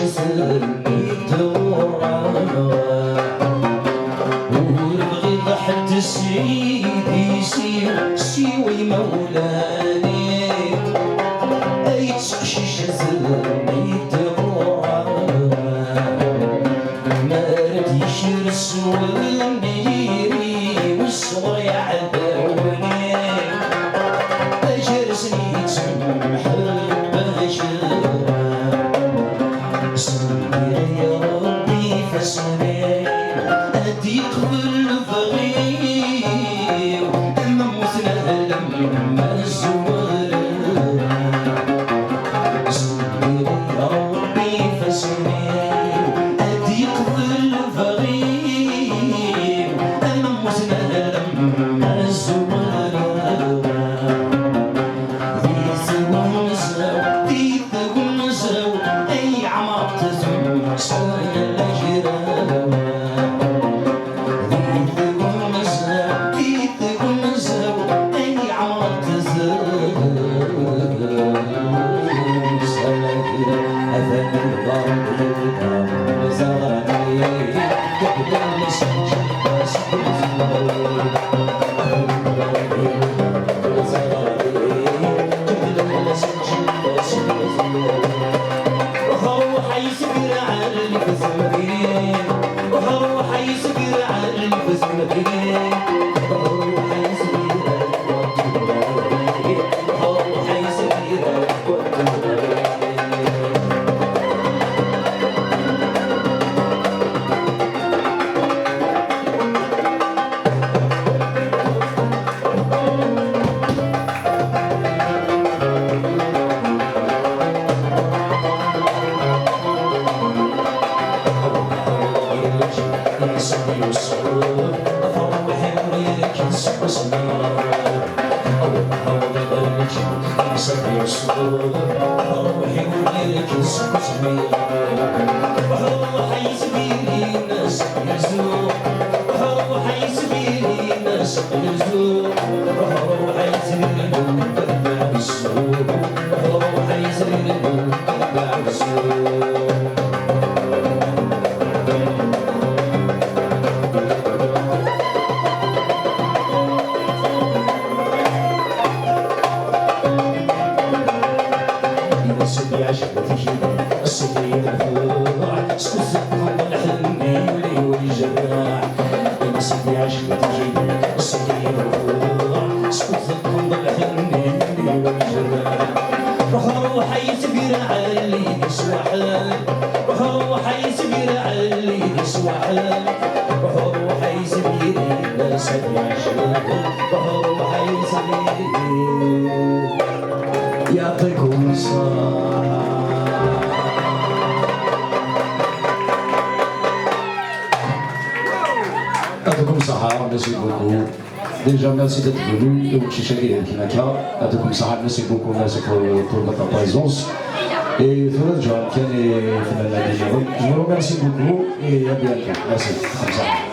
يسرني تورا ونبغي حد سيدي سيوي مولاني أي تشقشيش يسرني تورا ما رديش رسول ديري والصغر يعذبوني أجرسني تسمح يا ربي فاسمعني أدي قبل الفغير أما مثنى لما الزوار يا ربي فاسمعني أدي قبل الفغير أما مثنى لما الزوار ذي ثقل نزرو أي عمر تزم سويا الأجرام ذي ثقل نزرو أي عمر تزم سويا أذن الضرب زرني قبل المسجد بس يعطيكم الصحة. يعطيكم الصحة. Merci beaucoup. Déjà, merci d'être venu. Donc, je suis chez Kinaka. يعطيكم الصحة. Merci beaucoup. Merci pour votre présence. Et tout le monde, je vous remercie beaucoup et à bientôt. Merci. Comme ça.